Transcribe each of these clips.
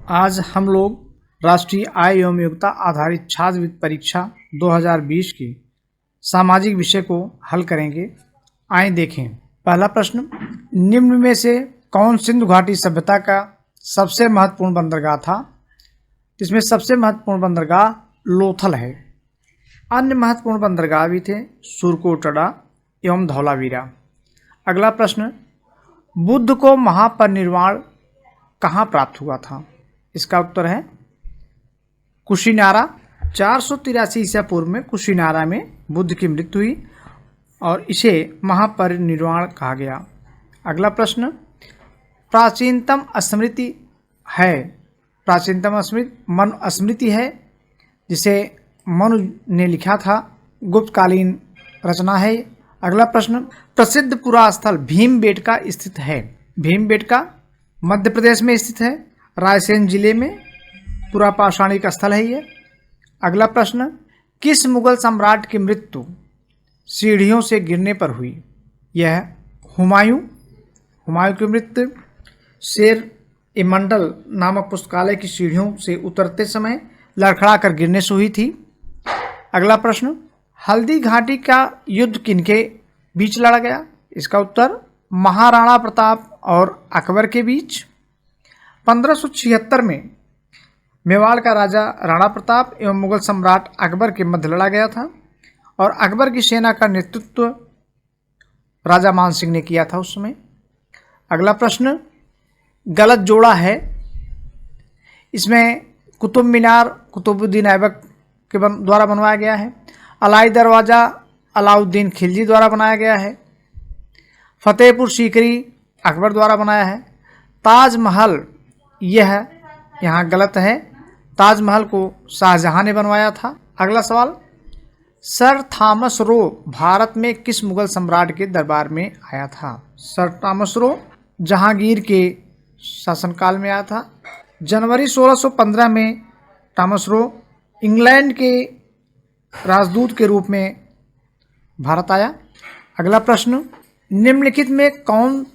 आज हम लोग राष्ट्रीय आय एवं योग्यता आधारित छात्रवृत्ति परीक्षा 2020 की सामाजिक विषय को हल करेंगे। आइए देखें। पहला प्रश्न, निम्न में से कौन सिंधु घाटी सभ्यता का सबसे महत्वपूर्ण बंदरगाह था? इसमें सबसे महत्वपूर्ण बंदरगाह लोथल है। अन्य महत्वपूर्ण बंदरगाह भी थे सुरकोटड़ा एवं धौलावीरा। अगला प्रश्न, बुद्ध को महापरिनिर्वाण कहाँ प्राप्त हुआ था? इसका उत्तर है कुशीनारा। 483 ईसा पूर्व में कुशीनारा में बुद्ध की मृत्यु हुई और इसे महापरिनिर्वाण कहा गया। अगला प्रश्न, प्राचीनतम स्मृति है। प्राचीनतम स्मृति स्मृति है जिसे मनु ने लिखा था, गुप्तकालीन रचना है। अगला प्रश्न, प्रसिद्ध पुरास्थल भीमबेटका स्थित है। भीमबेटका मध्य प्रदेश में स्थित है, रायसेन जिले में पुरापाषाणिक स्थल है ये। अगला प्रश्न, किस मुगल सम्राट की मृत्यु सीढ़ियों से गिरने पर हुई? यह हुमायूं। हुमायूं की मृत्यु शेर ए मंडल नामक पुस्तकालय की सीढ़ियों से उतरते समय लड़खड़ा कर गिरने से हुई थी। अगला प्रश्न, हल्दी घाटी का युद्ध किनके बीच लड़ा गया? इसका उत्तर महाराणा प्रताप और अकबर के बीच। 1576 में मेवाड़ का राजा राणा प्रताप एवं मुगल सम्राट अकबर के मध्य लड़ा गया था और अकबर की सेना का नेतृत्व राजा मान सिंह ने किया था उस समय। अगला प्रश्न, गलत जोड़ा है। इसमें कुतुब मीनार कुतुबुद्दीन ऐबक के द्वारा बनवाया गया है। अलाई दरवाज़ा अलाउद्दीन खिलजी द्वारा बनाया गया है। फतेहपुर सीकरी अकबर द्वारा बनाया है। ताजमहल यह यहाँ गलत है, ताजमहल को शाहजहां ने बनवाया था। अगला सवाल, सर थॉमस रो भारत में किस मुगल सम्राट के दरबार में आया था? सर थॉमस रो जहांगीर के शासनकाल में आया था। जनवरी 1615 में थॉमस रो इंग्लैंड के राजदूत के रूप में भारत आया। अगला प्रश्न, निम्नलिखित में कौन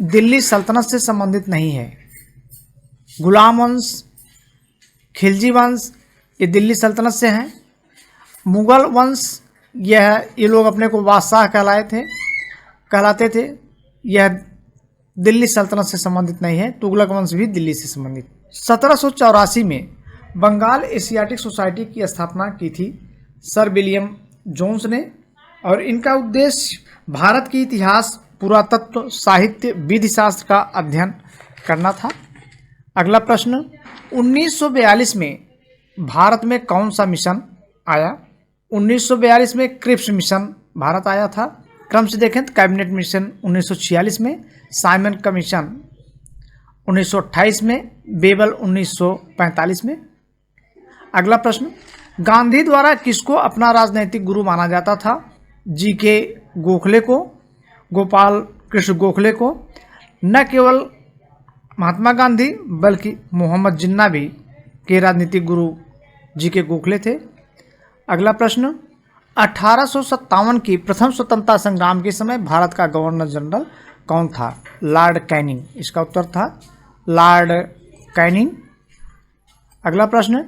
दिल्ली सल्तनत से संबंधित नहीं है? गुलाम वंश, खिलजी वंश ये दिल्ली सल्तनत से हैं। मुगल वंश ये लोग अपने को बादशाह कहलाते थे, यह दिल्ली सल्तनत से संबंधित नहीं है। तुगलक वंश भी दिल्ली से संबंधित। 1784 में बंगाल एशियाटिक सोसाइटी की स्थापना की थी सर विलियम जोन्स ने और इनका उद्देश्य भारत की इतिहास, पुरातत्व, साहित्य, विधि शास्त्र का अध्ययन करना था। अगला प्रश्न, 1942 में भारत में कौन सा मिशन आया? 1942 में क्रिप्स मिशन भारत आया था। क्रम से देखें तो कैबिनेट मिशन 1946 में, साइमन कमीशन 1928 में, बेबल 1945 में। अगला प्रश्न, गांधी द्वारा किसको अपना राजनैतिक गुरु माना जाता था? जी.के. गोखले को, गोपाल कृष्ण गोखले को। न केवल महात्मा गांधी बल्कि मोहम्मद जिन्ना भी के राजनीतिक गुरु जी.के. गोखले थे। अगला प्रश्न, 1857 की प्रथम स्वतंत्रता संग्राम के समय भारत का गवर्नर जनरल कौन था? Lord Canning. इसका उत्तर था लॉर्ड कैनिंग। अगला प्रश्न,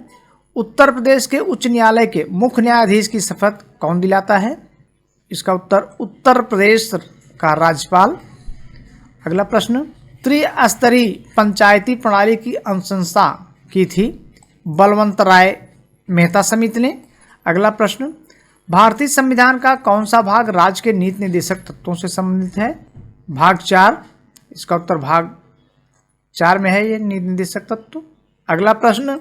उत्तर प्रदेश के उच्च न्यायालय के मुख्य न्यायाधीश की शपथ कौन दिलाता है? इसका उत्तर उत्तर प्रदेश का राज्यपाल। अगला प्रश्न, त्रिस्तरीय पंचायती प्रणाली की अनुशंसा की थी बलवंत राय मेहता समिति ने। अगला प्रश्न, भारतीय संविधान का कौन सा भाग राज्य के नीति निर्देशक तत्वों से संबंधित है? भाग 4। इसका उत्तर भाग 4 में है ये नीति निर्देशक तत्व। अगला प्रश्न,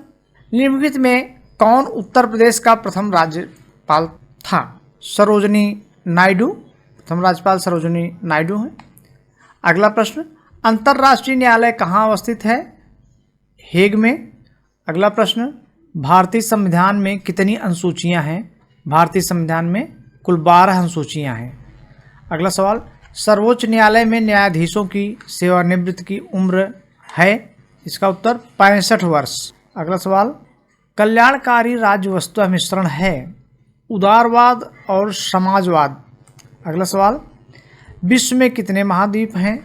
निम्नलिखित में कौन उत्तर प्रदेश का प्रथम राज्यपाल था? सरोजनी नायडू। प्रथम राज्यपाल सरोजनी नायडू हैं। अगला प्रश्न, अंतर्राष्ट्रीय न्यायालय कहाँ अवस्थित है? हेग में। अगला प्रश्न, भारतीय संविधान में कितनी अनुसूचियाँ हैं? भारतीय संविधान में कुल 12 अनुसूचियाँ हैं। अगला सवाल, सर्वोच्च न्यायालय में न्यायाधीशों की सेवानिवृत्ति की उम्र है? इसका उत्तर 65 वर्ष। अगला सवाल, कल्याणकारी राज्य वस्तुतः मिश्रण है उदारवाद और समाजवाद। अगला सवाल, विश्व में कितने महाद्वीप हैं?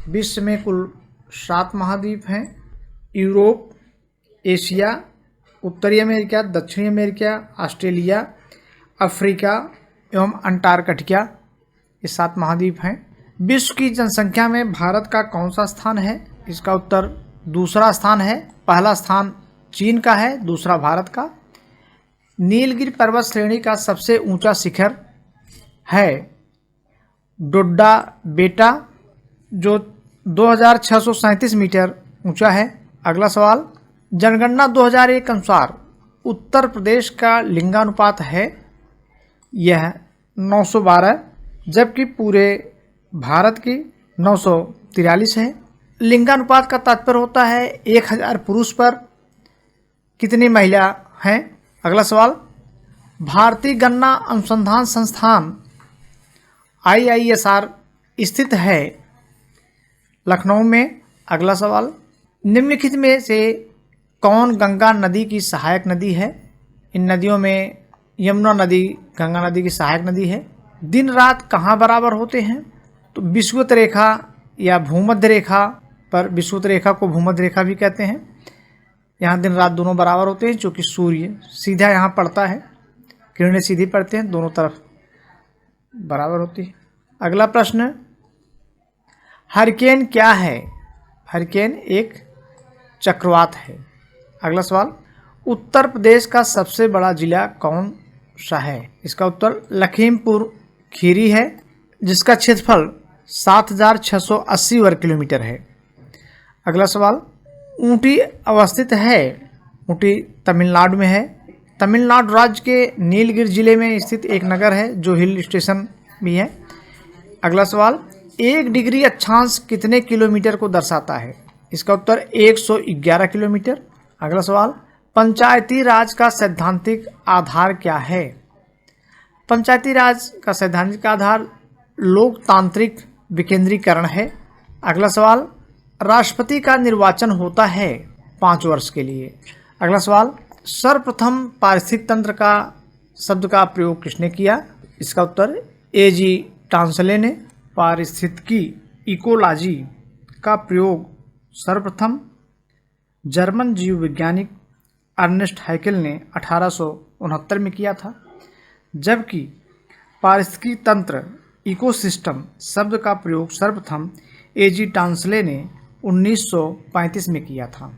विश्व में कुल 7 महाद्वीप हैं। यूरोप, एशिया, उत्तरी अमेरिका, दक्षिणी अमेरिका, ऑस्ट्रेलिया, अफ्रीका एवं अंटार्कटिका, ये 7 महाद्वीप हैं। विश्व की जनसंख्या में भारत का कौन सा स्थान है? इसका उत्तर दूसरा स्थान है। पहला स्थान चीन का है, दूसरा भारत का। नीलगिरी पर्वत श्रेणी का सबसे ऊंचा शिखर है डोड्डा बेटा, जो 2637 मीटर ऊंचा है। अगला सवाल, जनगणना 2001 अनुसार उत्तर प्रदेश का लिंगानुपात है, यह 912, जबकि पूरे भारत की 943 है। लिंगानुपात का तात्पर्य होता है 1000 पुरुष पर कितनी महिला हैं। अगला सवाल, भारतीय गन्ना अनुसंधान संस्थान IISR स्थित है लखनऊ में। अगला सवाल, निम्नलिखित में से कौन गंगा नदी की सहायक नदी है? इन नदियों में यमुना नदी गंगा नदी की सहायक नदी है। दिन रात कहाँ बराबर होते हैं? तो विषुवत रेखा या भूमध्य रेखा पर, विषुवत रेखा को भूमध्य रेखा भी कहते हैं। यहाँ दिन रात दोनों बराबर होते हैं, क्योंकि सूर्य सीधा यहाँ पड़ता है, किरणें सीधी पड़ते हैं, दोनों तरफ बराबर होती है। अगला प्रश्न, हरिकेन क्या है? हरिकेन एक चक्रवात है। अगला सवाल, उत्तर प्रदेश का सबसे बड़ा जिला कौन सा है? इसका उत्तर लखीमपुर खीरी है, जिसका क्षेत्रफल 7680 वर्ग किलोमीटर है। अगला सवाल, ऊटी अवस्थित है? ऊटी तमिलनाडु में है। तमिलनाडु राज्य के नीलगिरी जिले में स्थित एक नगर है, जो हिल स्टेशन भी है। अगला सवाल, 1 डिग्री अक्षांश कितने किलोमीटर को दर्शाता है? इसका उत्तर 111 किलोमीटर। अगला सवाल, पंचायती राज का सैद्धांतिक आधार क्या है? पंचायती राज का सैद्धांतिक आधार लोकतांत्रिक विकेंद्रीकरण है। अगला सवाल, राष्ट्रपति का निर्वाचन होता है 5 वर्ष के लिए। अगला सवाल, सर्वप्रथम पारिस्थितिक तंत्र का शब्द का प्रयोग किसने किया? इसका उत्तर A.G. टांसले ने। पारिस्थितिकी इकोलॉजी का प्रयोग सर्वप्रथम जर्मन जीव वैज्ञानिक अर्नेस्ट हैकेल ने 1869 में किया था, जबकि पारिस्थितिकी तंत्र इकोसिस्टम शब्द का प्रयोग सर्वप्रथम A.G. टांसले ने 1935 में किया था।